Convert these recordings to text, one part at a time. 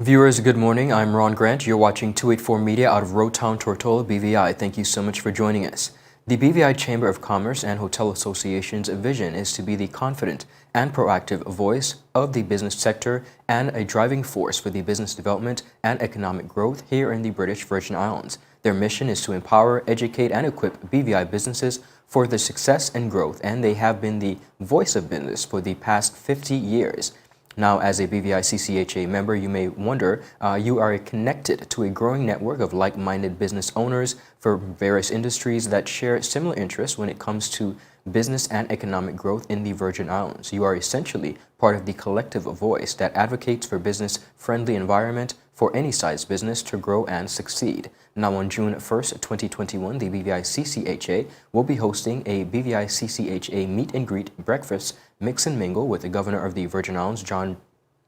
Viewers, good morning. I'm Ron Grant. You're watching 284 Media out of Roadtown, Tortola, BVI. Thank you so much for joining us. The BVI Chamber of Commerce and Hotel Association's vision is to be the confident and proactive voice of the business sector and a driving force for the business development and economic growth here in the British Virgin Islands. Their mission is to empower, educate, and equip BVI businesses for their success and growth, and they have been the voice of business for the past 50 years. Now, as a BVICCHA member, you may wonder, you are connected to a growing network of like-minded business owners for various industries that share similar interests when it comes to business and economic growth in the Virgin Islands. You are essentially part of the collective voice that advocates for business-friendly environment for any size business to grow and succeed. Now, on June 1st, 2021, the BVICCHA will be hosting a BVICCHA meet and greet breakfast mix and mingle with the Governor of the Virgin Islands, John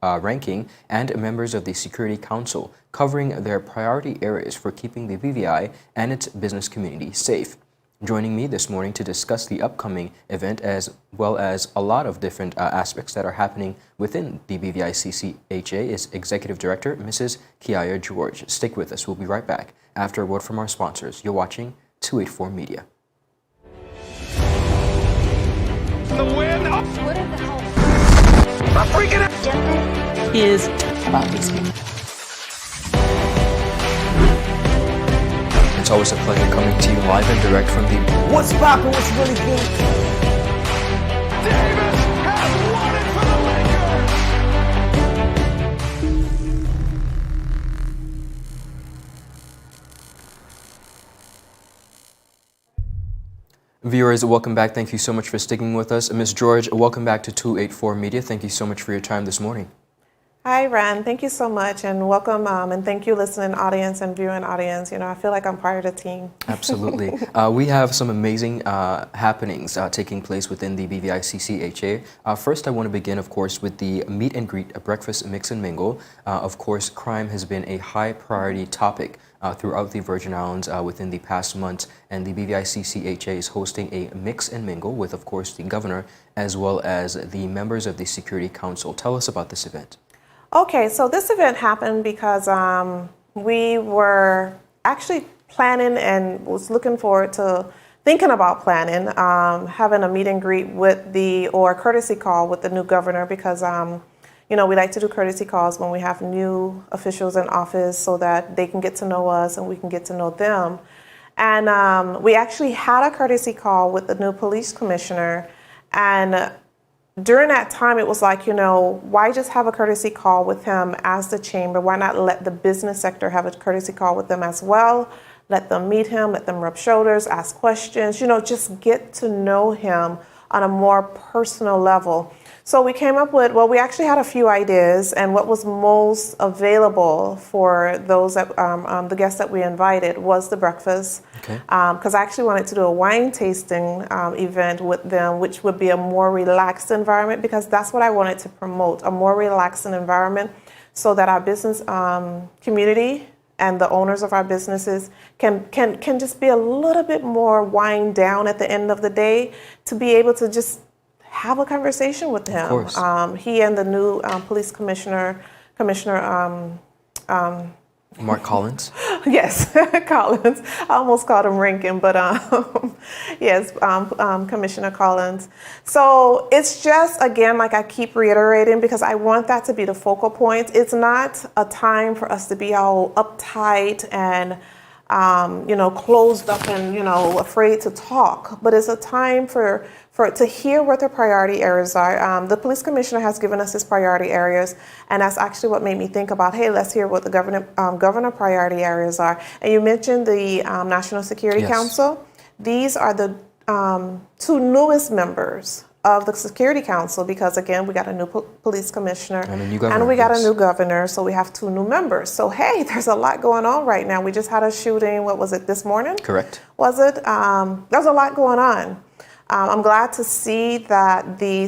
Ranking, and members of the Security Council, covering their priority areas for keeping the BVI and its business community safe. Joining me this morning to discuss the upcoming event as well as a lot of different aspects that are happening within the BVICCHA is Executive Director Mrs. Kiaya George. Stick with us. We'll be right back after a word from our sponsors. You're watching 284 Media. The win. What the hell? I'm freaking out. Is about these people. It's always a pleasure coming to you live and direct from the What's poppin'? What's really good? Davis has won it for the Lakers. Viewers, welcome back. Thank you so much for sticking with us. Ms. George, welcome back to 284 Media. Thank you so much for your time this morning. Hi, Ron. Thank you so much, and welcome, and thank you, listening audience and viewing audience. You know, I feel like I'm part of the team. Absolutely. We have some amazing happenings taking place within the BVICCHA. First, I want to begin, of course, with the meet and greet, a breakfast mix and mingle. Of course, crime has been a high priority topic throughout the Virgin Islands within the past months, and the BVICCHA is hosting a mix and mingle with, of course, the Governor as well as the members of the Security Council. Tell us about this event. Okay, so this event happened because we were actually planning and was looking forward to thinking about planning, having a meet and greet with or a courtesy call with the new governor because, you know, we like to do courtesy calls when we have new officials in office so that they can get to know us and we can get to know them. And we actually had a courtesy call with the new police commissioner, and during that time, it was like, you know, why just have a courtesy call with him as the chamber? Why not let the business sector have a courtesy call with them as well? Let them meet him, let them rub shoulders, ask questions, you know, just get to know him on a more personal level. So we came up with, well, we actually had a few ideas, and what was most available for those that, the guests that we invited was the breakfast. Okay. Because I actually wanted to do a wine tasting event with them, which would be a more relaxed environment, because that's what I wanted to promote, a more relaxing environment so that our business community and the owners of our businesses can just be a little bit more wind down at the end of the day to be able to just have a conversation with him. Of course. He and the new police commissioner, Mark Collins. yes, Collins. I almost called him Rankin, but yes, Commissioner Collins. So it's just, again, like I keep reiterating, because I want that to be the focal point. It's not a time for us to be all uptight and you know, closed up and, you know, afraid to talk, but it's a time for to hear what the priority areas are. The police commissioner has given us his priority areas, and that's actually what made me think about, hey, let's hear what the governor priority areas are. And you mentioned the National Security Yes. Council. These are the two newest members of the Security Council, because again, we got a new police commissioner And a new governor, and we got yes. a new governor, so we have two new members. So hey, there's a lot going on right now. We just had a shooting, what was it, this morning? Correct. Was it? There's a lot going on. I'm glad to see that the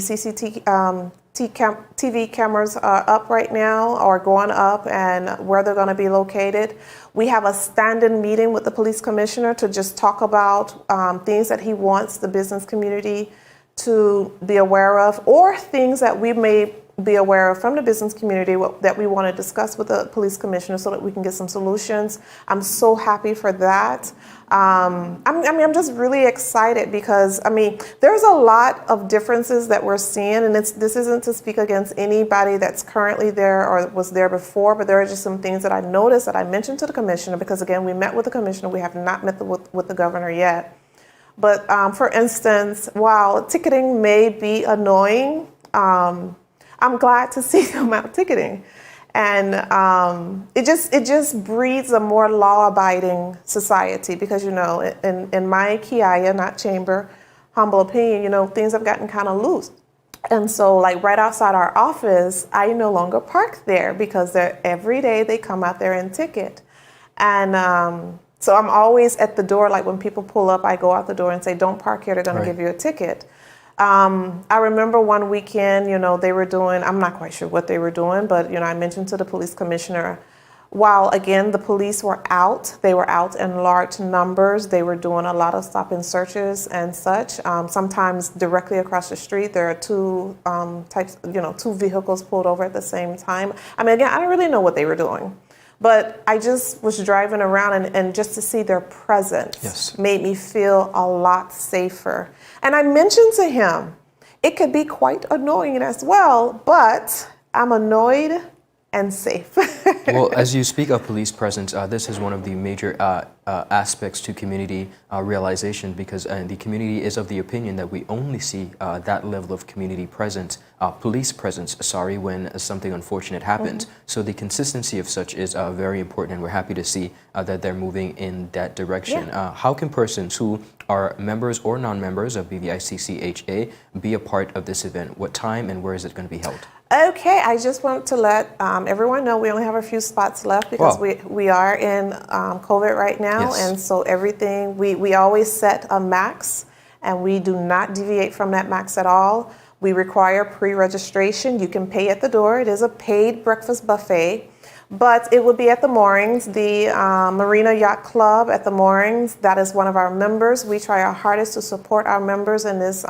TV cameras are up right now, or going up, and where they're going to be located. We have a standing meeting with the police commissioner to just talk about things that he wants the business community to be aware of, or things that we may be aware of from the business community that we want to discuss with the police commissioner so that we can get some solutions. I'm so happy for that. I'm just really excited because, there's a lot of differences that we're seeing, and this isn't to speak against anybody that's currently there or was there before, but there are just some things that I noticed that I mentioned to the commissioner because, again, we met with the commissioner. We have not met with the governor yet. But for instance, while ticketing may be annoying, I'm glad to see them out ticketing. And it just breeds a more law-abiding society because, in my KIA, not chamber, humble opinion, things have gotten kind of loose. And so, like right outside our office, I no longer park there because every day they come out there and ticket. And so I'm always at the door, like when people pull up, I go out the door and say, don't park here, they're going to give you a ticket. I remember one weekend, they were doing, I'm not quite sure what they were doing, but, I mentioned to the police commissioner, while, again, the police were out, they were out in large numbers. They were doing a lot of stop and searches and such. Sometimes directly across the street, there are two two vehicles pulled over at the same time. Again, I don't really know what they were doing. But I just was driving around and just to see their presence made me feel a lot safer. And I mentioned to him, it could be quite annoying as well, but I'm annoyed and safe. Well, as you speak of police presence, this is one of the major aspects to community realization because the community is of the opinion that we only see that level of community presence, police presence, when something unfortunate happens. So the consistency of such is very important, and we're happy to see that they're moving in that direction. How can persons who are members or non-members of BVICCHA be a part of this event? What time and where is it going to be held? Okay, I just want to let everyone know we only have a few spots left because we are in COVID right now, and so everything, we always set a max, and we do not deviate from that max at all. We require pre-registration. You can pay at the door. It is a paid breakfast buffet, but it will be at the moorings, the Marina Yacht Club at the moorings. That is one of our members. We try our hardest to support our members in this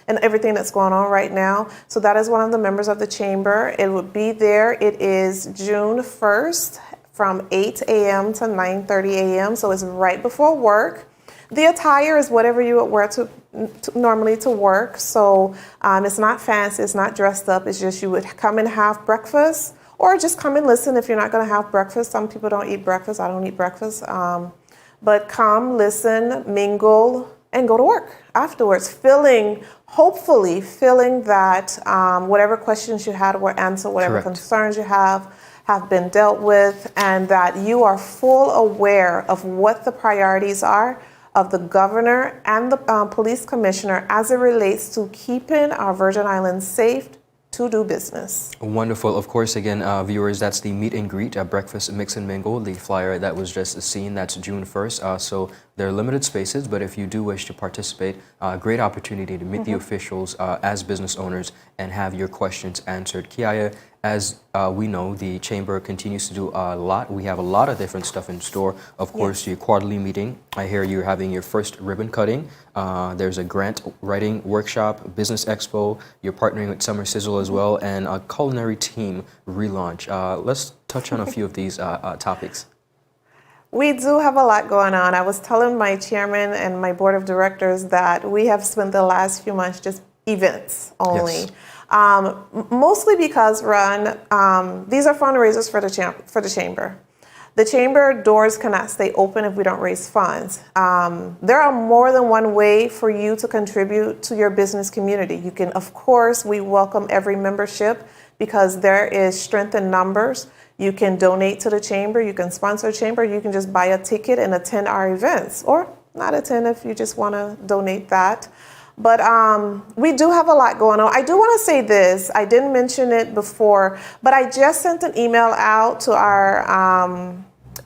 and everything that's going on right now. So that is one of the members of the chamber. It would be there. It is June 1st from 8 a.m. to 9:30 a.m. So it's right before work. The attire is whatever you would wear normally to work. So it's not fancy, it's not dressed up. It's just you would come and have breakfast or just come and listen if you're not going to have breakfast. Some people don't eat breakfast. I don't eat breakfast. But come, listen, mingle, and go to work afterwards, hopefully feeling that whatever questions you had were answered, whatever concerns you have been dealt with, and that you are full aware of what the priorities are of the governor and the police commissioner as it relates to keeping our Virgin Islands safe to do business. Wonderful. Of course, again, viewers, that's the meet and greet, breakfast mix and mingle, the flyer that was just seen. That's June 1st. So there are limited spaces, but if you do wish to participate, great opportunity to meet the officials as business owners and have your questions answered. Kiaya, as we know, the chamber continues to do a lot. We have a lot of different stuff in store. Of course, your quarterly meeting. I hear you're having your first ribbon cutting. There's a grant writing workshop, business expo. You're partnering with Summer Sizzle as well, and a culinary team relaunch. Let's touch on a few of these topics. We do have a lot going on. I was telling my chairman and my board of directors that we have spent the last few months just events only. Mostly because, Ron, these are fundraisers for the chamber. The chamber doors cannot stay open if we don't raise funds. There are more than one way for you to contribute to your business community. You can, of course, we welcome every membership because there is strength in numbers. You can donate to the chamber, you can sponsor a chamber, you can just buy a ticket and attend our events, or not attend if you just want to donate that. But we do have a lot going on. I do want to say this. I didn't mention it before, but I just sent an email out to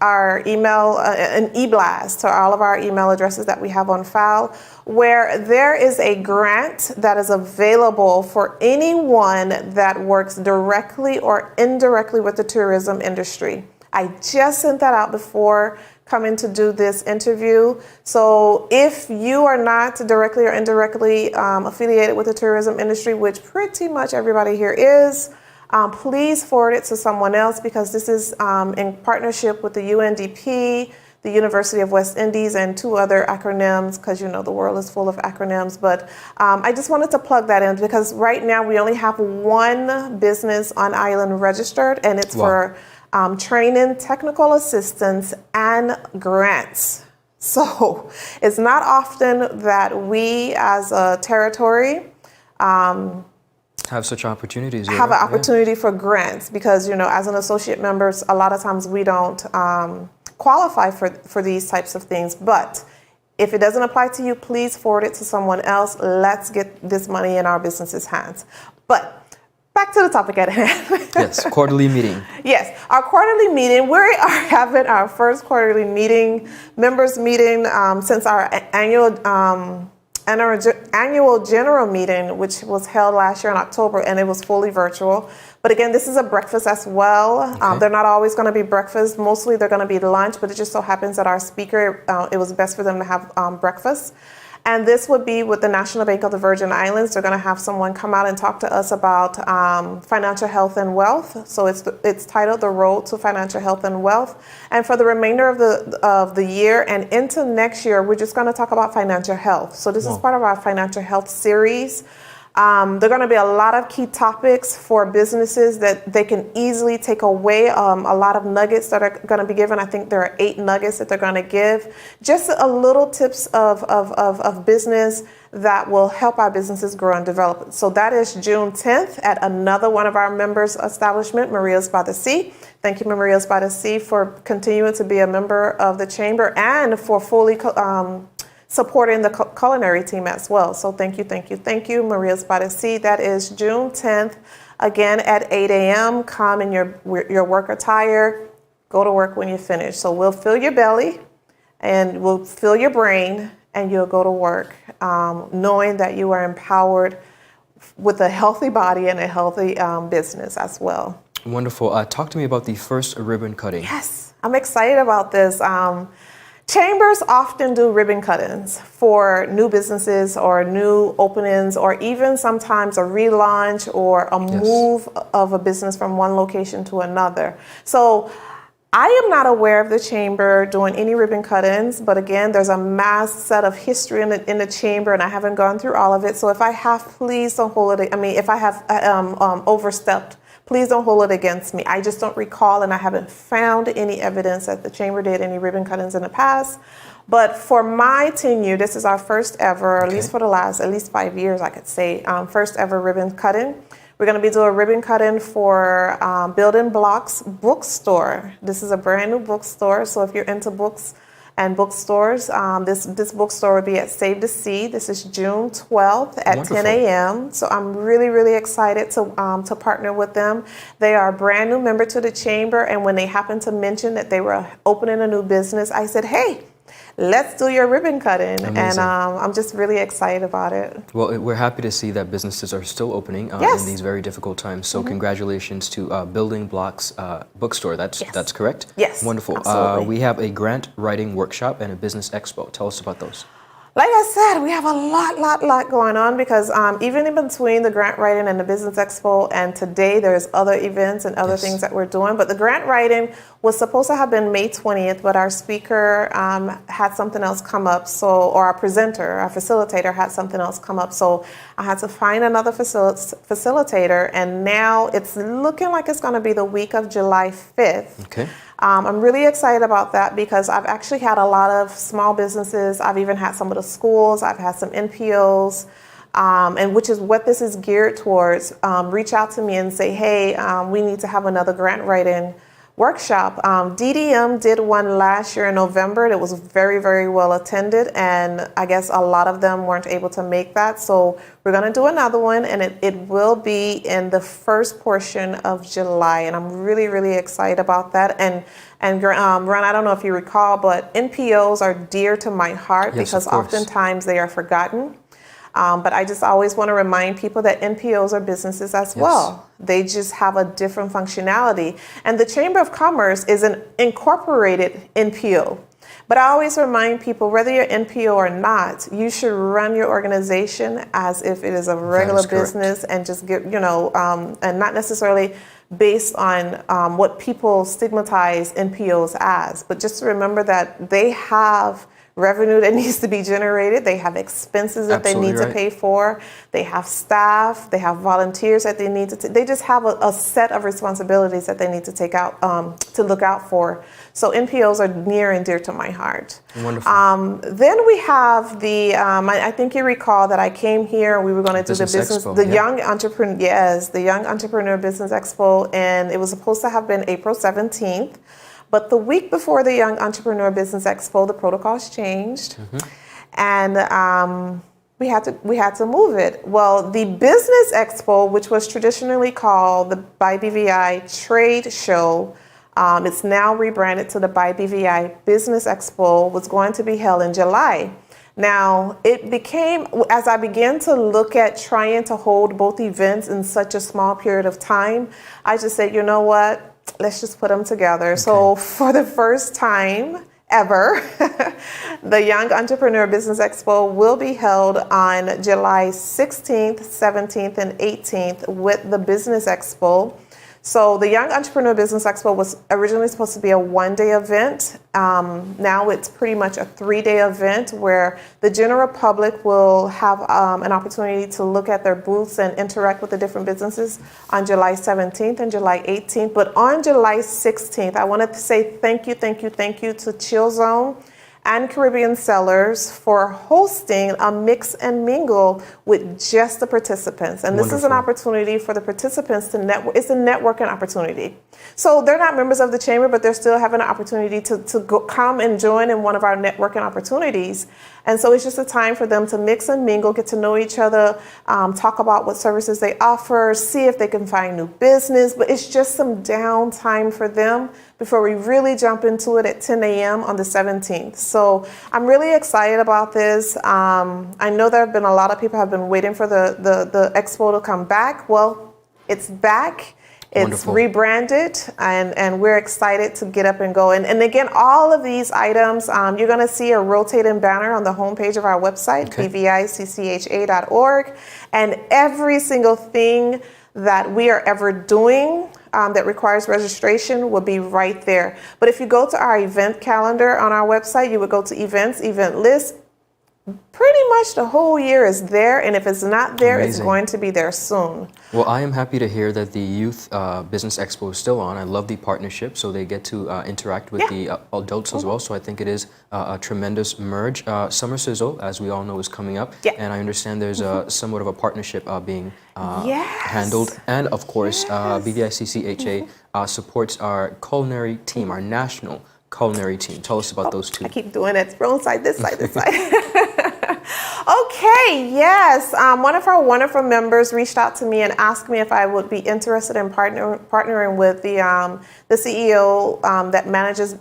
our email, an e-blast to all of our email addresses that we have on file, where there is a grant that is available for anyone that works directly or indirectly with the tourism industry. I just sent that out before coming to do this interview. So if you are not directly or indirectly affiliated with the tourism industry, which pretty much everybody here is, please forward it to someone else, because this is in partnership with the UNDP, the University of West Indies, and 2 other acronyms, because you know the world is full of acronyms. But I just wanted to plug that in, because right now we only have 1 business on island registered, and it's for training, technical assistance, and grants. So it's not often that we as a territory have such opportunities. Have an opportunity for grants, because, you know, as an associate member, a lot of times we don't qualify for these types of things. But if it doesn't apply to you, please forward it to someone else. Let's get this money in our business's hands. But back to the topic at hand. Yes, quarterly meeting. Yes, our quarterly meeting. We are having our first quarterly meeting, members meeting, since our annual general meeting, which was held last year in October, and it was fully virtual. But again, this is a breakfast as well. Okay. They're not always going to be breakfast. Mostly they're going to be lunch, but it just so happens that our speaker, it was best for them to have breakfast. And this would be with the National Bank of the Virgin Islands. They're going to have someone come out and talk to us about financial health and wealth. So it's titled The Road to Financial Health and Wealth. And for the remainder of the year and into next year, we're just going to talk about financial health. So this is part of our financial health series. There are going to be a lot of key topics for businesses that they can easily take away. A lot of nuggets that are going to be given. I think there are 8 nuggets that they're going to give. Just a little tips of business that will help our businesses grow and develop. So that is June 10th at another one of our members' establishment, Maria's by the Sea. Thank you, Maria's by the Sea, for continuing to be a member of the chamber and for fully supporting the culinary team as well. So thank you, Maria's by the Sea. That is June 10th, again at 8 a.m. Come in your work attire, go to work when you finish. So we'll fill your belly and we'll fill your brain, and you'll go to work knowing that you are empowered with a healthy body and a healthy business as well. Wonderful. Talk to me about the first ribbon cutting. Yes, I'm excited about this. Chambers often do ribbon cuttings for new businesses or new openings, or even sometimes a relaunch or a move of a business from one location to another. So I am not aware of the chamber doing any ribbon cuttings, but again, there's a mass set of history in the chamber, and I haven't gone through all of it. So if I have, please don't hold it. I mean, if I have overstepped, please don't hold it against me. I just don't recall, and I haven't found any evidence that the chamber did any ribbon cuttings in the past. But for my tenure, this is our first ever, at least for the last at least 5 years, I could say, first ever ribbon cutting. We're going to be doing a ribbon cutting for Building Blocks Bookstore. This is a brand new bookstore, so if you're into books and bookstores, this bookstore will be at Save the Sea. This is June 12th at 10 a.m. So I'm really, really excited to partner with them. They are a brand new member to the chamber, and when they happened to mention that they were opening a new business, I said, hey, let's do your ribbon cutting. Amazing. And I'm just really excited about it. Well, we're happy to see that businesses are still opening in these very difficult times. So congratulations to Building Blocks Bookstore. That's correct? Yes. Wonderful. We have a grant writing workshop and a business expo. Tell us about those. Like I said, we have a lot going on, because even in between the grant writing and the business expo and today, there's other events and other things that we're doing. But the grant writing was supposed to have been May 20th, but our speaker had something else come up. Or our presenter, our facilitator had something else come up. So I had to find another facilitator, and now it's looking like it's going to be the week of July 5th. Okay. I'm really excited about that, because I've actually had a lot of small businesses. I've even had some of the schools. I've had some NPOs, and which is what this is geared towards. Reach out to me and say, hey, we need to have another grant writing workshop. DDM did one last year in November. It was very, very well attended, and I guess a lot of them weren't able to make that. So we're going to do another one, and it will be in the first portion of July, and I'm really, really excited about that. And Ron, I don't know if you recall, but NPOs are dear to my heart, because oftentimes they are forgotten. But I just always want to remind people that NPOs are businesses as well. They just have a different functionality. And the Chamber of Commerce is an incorporated NPO. But I always remind people, whether you're NPO or not, you should run your organization as if it is a regular business and just get, and not necessarily based on what people stigmatize NPOs as, but just to remember that they have revenue that needs to be generated. They have expenses that they need to pay for. They have staff. They have volunteers that they need to. They just have a set of responsibilities that they need to take out to look out for. So NPOs are near and dear to my heart. Wonderful. Then we have the. I think you recall that I came here and we were going to do the business, Expo, the Young Entrepreneur. Yes, the Young Entrepreneur Business Expo, and it was supposed to have been April 17th. But the week before the Young Entrepreneur Business Expo, the protocols changed, and we had to move it. Well, the Business Expo, which was traditionally called the BVI Trade Show, it's now rebranded to the BVI Business Expo, was going to be held in July. Now, it became, as I began to look at trying to hold both events in such a small period of time, I just said, you know what? Let's just put them together. Okay. So for the first time ever, the Young Entrepreneur Business Expo will be held on July 16th, 17th, and 18th with the Business Expo. So the Young Entrepreneur Business Expo was originally supposed to be a one-day event. Now it's pretty much a 3-day event where the general public will have an opportunity to look at their booths and interact with the different businesses on July 17th and July 18th. But on July 16th, I wanted to say thank you to Chill Zone and Caribbean Sellers for hosting a mix and mingle with just the participants. And this is an opportunity for the participants to network. It's a networking opportunity. So they're not members of the chamber, but they're still having an opportunity to come and join in one of our networking opportunities. And so it's just a time for them to mix and mingle, get to know each other, talk about what services they offer, see if they can find new business. But it's just some downtime for them before we really jump into it at 10 a.m. on the 17th. So I'm really excited about this. I know there have been a lot of people have been waiting for the expo to come back. Well, it's back. It's rebranded, and we're excited to get up and go. And again, all of these items, you're going to see a rotating banner on the homepage of our website, BVICCHA.org. And every single thing that we are ever doing that requires registration will be right there. But if you go to our event calendar on our website, you would go to events, event list. Pretty much the whole year is there, and if it's not there, it's going to be there soon. Well, I am happy to hear that the Youth Business Expo is still on. I love the partnership, so they get to interact with the adults as well, so I think it is a tremendous merge. Summer Sizzle, as we all know, is coming up, and I understand there's somewhat of a partnership being handled, and of course, BVICCHA supports our culinary team, our national culinary team. Tell us about those two. I keep doing it. Wrong side, this side, this side. Okay, yes. One of our wonderful members reached out to me and asked me if I would be interested in partnering with the CEO that manages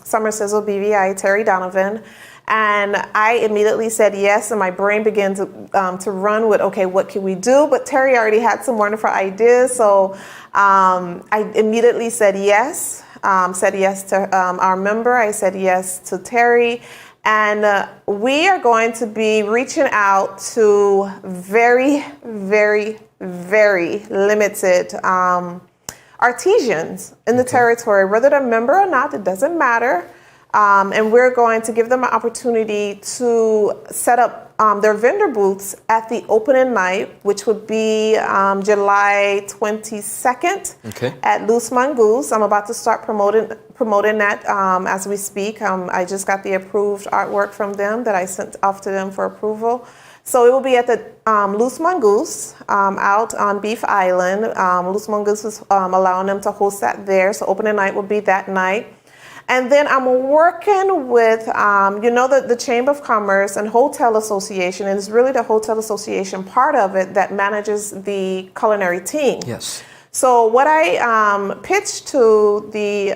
Summer Sizzle BVI, Terry Donovan. And I immediately said yes, and my brain began to run with, okay, what can we do? But Terry already had some wonderful ideas, so I immediately said yes. Said yes to our member. I said yes to Terry. And we are going to be reaching out to very, very, very limited artisans in the territory, whether they're a member or not, it doesn't matter. And we're going to give them an opportunity to set up their vendor booths at the opening night, which would be July 22nd at Loose Mongoose. I'm about to start promoting that as we speak. I just got the approved artwork from them that I sent off to them for approval. So it will be at the Loose Mongoose out on Beef Island. Loose Mongoose is allowing them to host that there. So opening night will be that night. And then I'm working with, the Chamber of Commerce and Hotel Association, and it's really the Hotel Association part of it that manages the culinary team. Yes. So what I pitched to the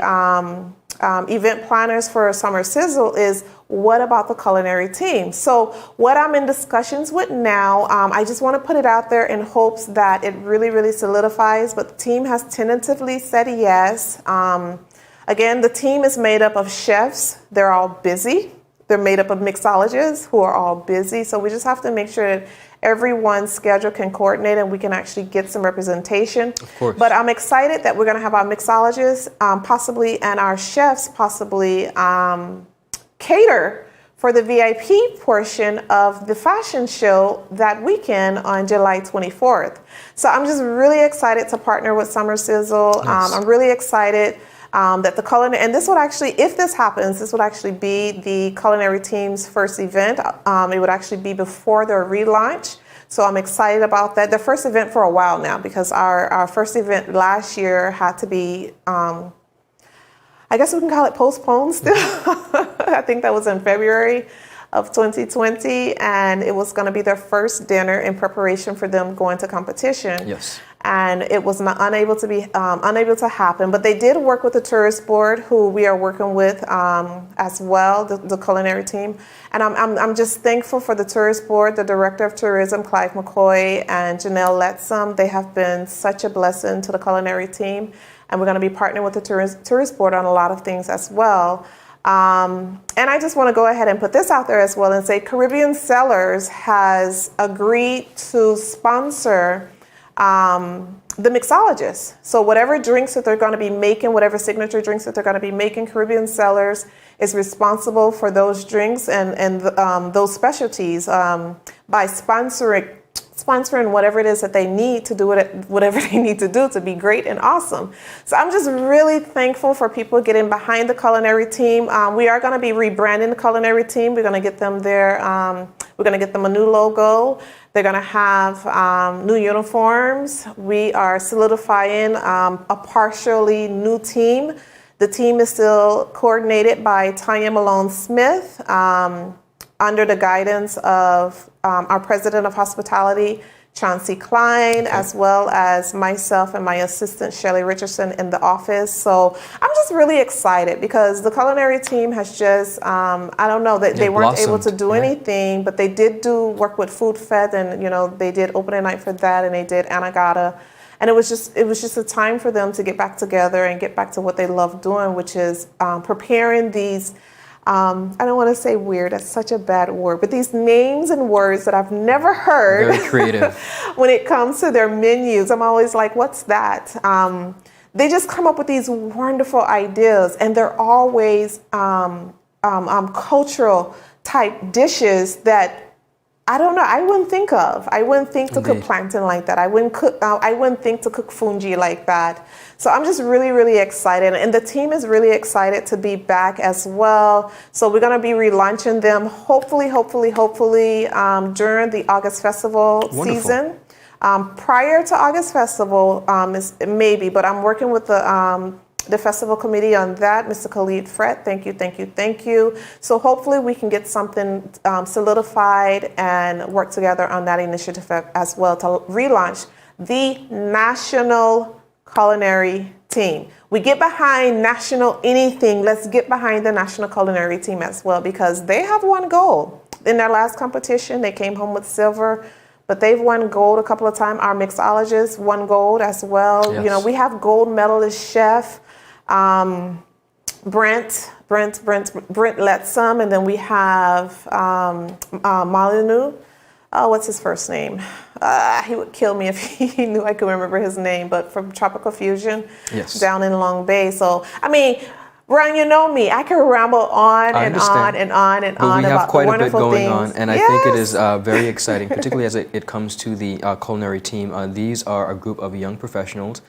event planners for Summer Sizzle is, what about the culinary team? So what I'm in discussions with now, I just want to put it out there in hopes that it really, really solidifies, but the team has tentatively said yes. Again, the team is made up of chefs. They're all busy. They're made up of mixologists who are all busy. So we just have to make sure that everyone's schedule can coordinate and we can actually get some representation. Of course. But I'm excited that we're going to have our mixologists possibly and our chefs possibly cater for the VIP portion of the fashion show that weekend on July 24th. So I'm just really excited to partner with Summer Sizzle. Yes. I'm really excited that the culinary, and this would actually, if this happens, this would actually be the culinary team's first event. It would actually be before their relaunch. So I'm excited about that. Their first event for a while now, because our first event last year had to be, I guess we can call it postponed still. I think that was in February of 2020, and it was going to be their first dinner in preparation for them going to competition. Yes. And it was not unable to happen. But they did work with the tourist board, who we are working with as well, the culinary team. And I'm just thankful for the tourist board, the director of tourism, Clive McCoy, and Janelle Letsom. They have been such a blessing to the culinary team. And we're going to be partnering with the tourist board on a lot of things as well. And I just want to go ahead and put this out there as well and say Caribbean Cellars has agreed to sponsor the mixologists. So whatever drinks that they're going to be making, whatever signature drinks that they're going to be making, Caribbean Cellars is responsible for those drinks and those specialties by sponsoring whatever it is that they need to do whatever they need to do to be great and awesome. So I'm just really thankful for people getting behind the culinary team. We are going to be rebranding the culinary team. We're going to get them we're going to get them a new logo. They're going to have new uniforms. We are solidifying a partially new team. The team is still coordinated by Tanya Malone Smith, under the guidance of our president of hospitality, Chauncey Klein, as well as myself and my assistant, Shelley Richardson, in the office. So I'm just really excited because the culinary team has just, I don't know, they weren't able to do anything, but they did do work with Food Fed, and, they did opening night for that, and they did Anagata. And it was just a time for them to get back together and get back to what they love doing, which is preparing these, I don't want to say weird, that's such a bad word, but these names and words that I've never heard. Very creative. When it comes to their menus, I'm always like, what's that? They just come up with these wonderful ideas, and they're always cultural type dishes that I don't know, I wouldn't think of. I wouldn't think to cook plantain like that. I wouldn't think to cook fungi like that. So I'm just really, really excited. And the team is really excited to be back as well. So we're going to be relaunching them hopefully during the August Festival season. Prior to August Festival, maybe, but I'm working with the festival committee on that, Mr. Khalid Fret. Thank you. So hopefully we can get something solidified and work together on that initiative as well to relaunch the national culinary team. We get behind national anything, let's get behind the national culinary team as well, because they have won gold in their last competition. They came home with silver, but they've won gold a couple of times. Our mixologists won gold as well. Yes. We have gold medalist chef Brent Letsom, and then we have Malinu. Oh, what's his first name? He would kill me if he knew I could remember his name, but from Tropical Fusion down in Long Bay. So, I mean, Brian, you know me. I can ramble on and on and on and on about the wonderful things. We have quite a bit going on, and I think it is very exciting, particularly as it comes to the culinary team. These are a group of young professionals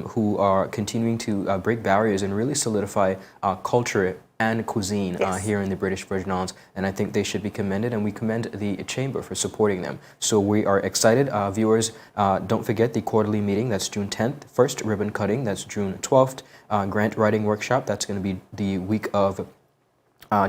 who are continuing to break barriers and really solidify culture and cuisine here in the British Virgin Islands, and I think they should be commended, and we commend the Chamber for supporting them. So we are excited. Viewers, don't forget the quarterly meeting, that's June 10th, first ribbon cutting, that's June 12th, grant writing workshop, that's going to be the week of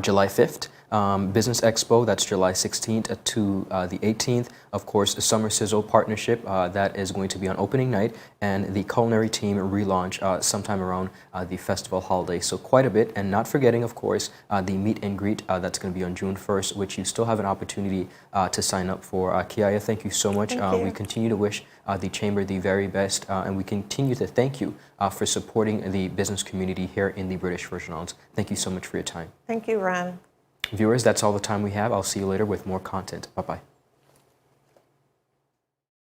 July 5th. Business Expo, that's July 16th to the 18th. Of course, the Summer Sizzle partnership, that is going to be on opening night, and the culinary team relaunch sometime around the festival holiday. So quite a bit, and not forgetting, of course, the meet and greet that's going to be on June 1st, which you still have an opportunity to sign up for. Kiaya, thank you so much. Thank you. We continue to wish the Chamber the very best, and we continue to thank you for supporting the business community here in the British Virgin Islands. Thank you so much for your time. Thank you, Ren. Viewers, that's all the time we have. I'll see you later with more content. Bye-bye.